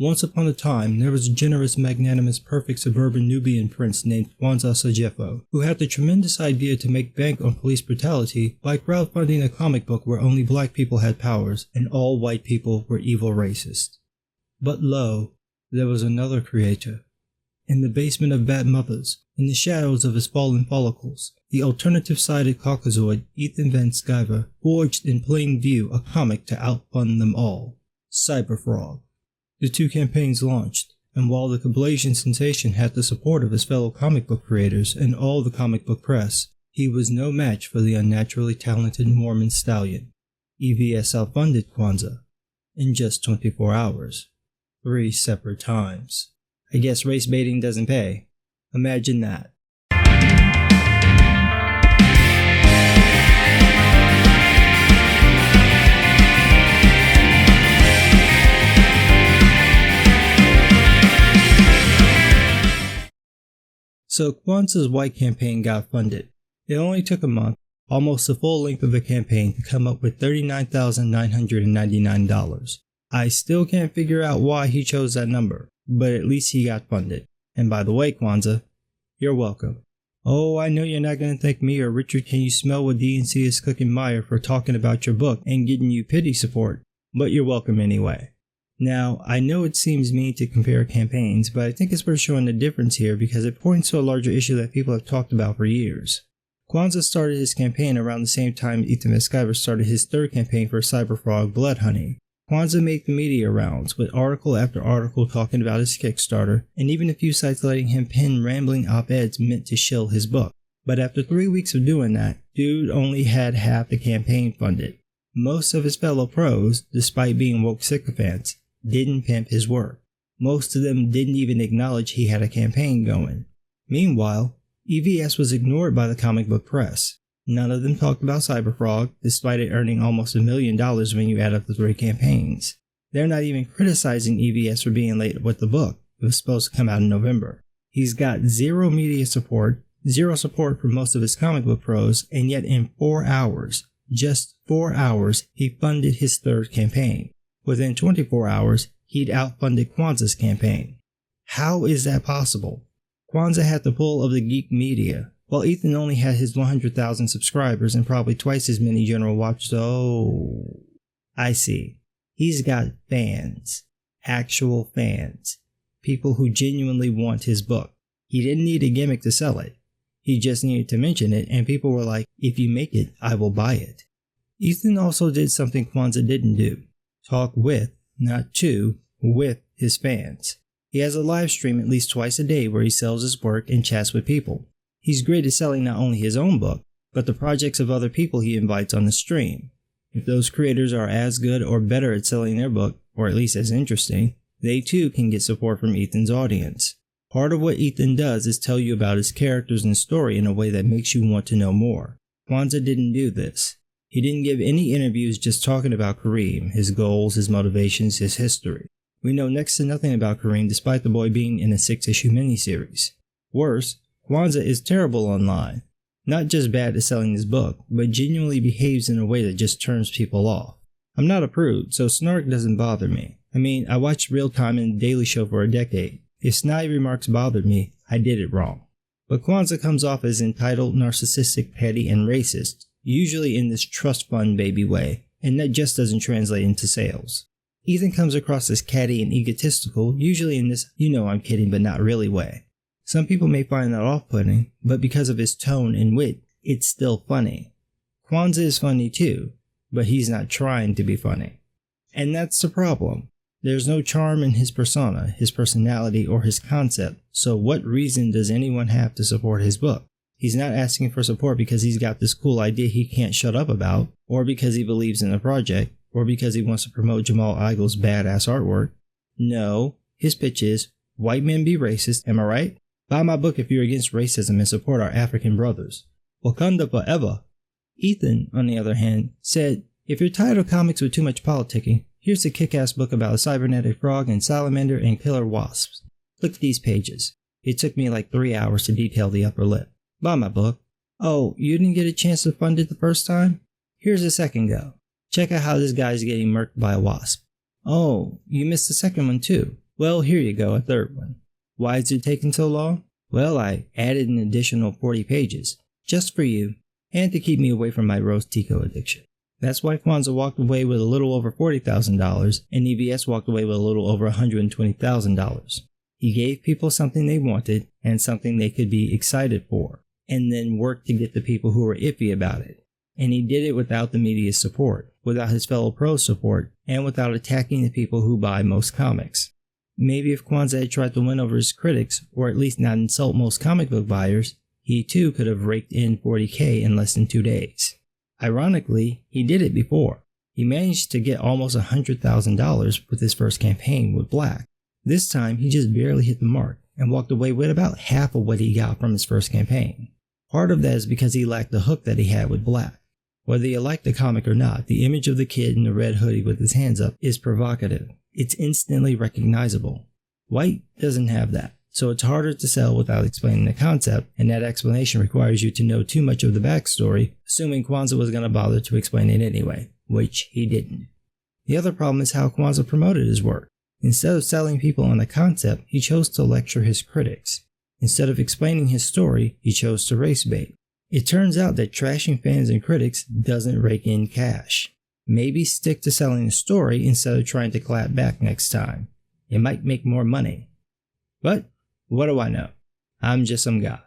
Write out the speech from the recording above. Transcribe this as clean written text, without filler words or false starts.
Once upon a time, there was a generous, magnanimous, perfect suburban Nubian prince named Kwanzaa Sajefo, who had the tremendous idea to make bank on police brutality by crowdfunding a comic book where only black people had powers and all white people were evil racists. But lo, there was another creator. In the basement of Bat Mothers, in the shadows of his fallen follicles, the alternative-sided Caucasoid Ethan Van Sciver forged in plain view a comic to outfund them all, Cyberfrog. The two campaigns launched, and while the Kablasian sensation had the support of his fellow comic book creators and all the comic book press, he was no match for the unnaturally talented Mormon stallion. EVS outfunded Kwanzaa in just 24 hours, 3 separate times. I guess race baiting doesn't pay. Imagine that. So Kwanzaa's white campaign got funded. It only took a month, almost the full length of the campaign, to come up with $39,999. I still can't figure out why he chose that number, but at least he got funded. And by the way, Kwanzaa, you're welcome. Oh, I know you're not going to thank me or Richard Can You Smell What DNC is Cooking Meyer for talking about your book and getting you pity support, but you're welcome anyway. Now, I know it seems mean to compare campaigns, but I think it's worth showing the difference here because it points to a larger issue that people have talked about for years. Kwanzaa started his campaign around the same time Ethan Van Sciver started his third campaign for Cyberfrog Blood Honey. Kwanzaa made the media rounds, with article after article talking about his Kickstarter, and even a few sites letting him pen rambling op-eds meant to shill his book. But after 3 weeks of doing that, dude only had half the campaign funded. Most of his fellow pros, despite being woke sycophants, didn't pimp his work. Most of them didn't even acknowledge he had a campaign going. Meanwhile, EVS was ignored by the comic book press. None of them talked about Cyberfrog, despite it earning almost $1 million when you add up the 3 campaigns. They're not even criticizing EVS for being late with the book. It was supposed to come out in November. He's got zero media support, zero support from most of his comic book pros, and yet in 4 hours, just 4 hours, he funded his third campaign. Within 24 hours, he'd outfunded Kwanzaa's campaign. How is that possible? Kwanzaa had the pull of the geek media, while Ethan only had his 100,000 subscribers and probably twice as many general watchers. Oh, I see. He's got fans. Actual fans. People who genuinely want his book. He didn't need a gimmick to sell it. He just needed to mention it, and people were like, if you make it, I will buy it. Ethan also did something Kwanzaa didn't do. Talk with, not to, with his fans. He has a live stream at least twice a day where he sells his work and chats with people. He's great at selling not only his own book, but the projects of other people he invites on the stream. If those creators are as good or better at selling their book, or at least as interesting, they too can get support from Ethan's audience. Part of what Ethan does is tell you about his characters and story in a way that makes you want to know more. Kwanzaa didn't do this. He didn't give any interviews just talking about Kareem, his goals, his motivations, his history. We know next to nothing about Kareem despite the boy being in a 6-issue miniseries. Worse, Kwanzaa is terrible online. Not just bad at selling his book, but genuinely behaves in a way that just turns people off. I'm not a prude, so snark doesn't bother me. I mean, I watched Real Time and The Daily Show for a decade. If snide remarks bothered me, I did it wrong. But Kwanzaa comes off as entitled, narcissistic, petty, and racist, usually in this trust fund baby way, and that just doesn't translate into sales. Ethan comes across as catty and egotistical, usually in this you know I'm kidding but not really way. Some people may find that off-putting, but because of his tone and wit, it's still funny. Kwanzaa is funny too, but he's not trying to be funny. And that's the problem. There's no charm in his persona, his personality, or his concept, so what reason does anyone have to support his book? He's not asking for support because he's got this cool idea he can't shut up about, or because he believes in the project, or because he wants to promote Jamal Igle's badass artwork. No, his pitch is, white men be racist, am I right? Buy my book if you're against racism and support our African brothers. Wakanda forever. Ethan, on the other hand, said, if you're tired of comics with too much politicking, here's a kick-ass book about a cybernetic frog and salamander and killer wasps. Look at these pages. It took me like 3 hours to detail the upper lip. Buy my book. Oh, you didn't get a chance to fund it the first time? Here's a second go. Check out how this guy's getting murked by a wasp. Oh, you missed the second one too. Well, here you go, a third one. Why is it taking so long? Well, I added an additional 40 pages, just for you, and to keep me away from my roast Tico addiction. That's why Kwanzaa walked away with a little over $40,000, and EBS walked away with a little over $120,000. He gave people something they wanted and something they could be excited for, and then worked to get the people who were iffy about it. And he did it without the media's support, without his fellow pros' support, and without attacking the people who buy most comics. Maybe if Kwanzaa had tried to win over his critics, or at least not insult most comic book buyers, he too could have raked in $40K in less than 2 days. Ironically, he did it before. He managed to get almost $100,000 with his first campaign with Black. This time, he just barely hit the mark and walked away with about half of what he got from his first campaign. Part of that is because he lacked the hook that he had with Black. Whether you like the comic or not, the image of the kid in the red hoodie with his hands up is provocative. It's instantly recognizable. White doesn't have that, so it's harder to sell without explaining the concept, and that explanation requires you to know too much of the backstory, assuming Kwanzaa was going to bother to explain it anyway, which he didn't. The other problem is how Kwanzaa promoted his work. Instead of selling people on the concept, he chose to lecture his critics. Instead of explaining his story, he chose to race bait. It turns out that trashing fans and critics doesn't rake in cash. Maybe stick to selling the story instead of trying to clap back next time. It might make more money. But what do I know? I'm just some guy.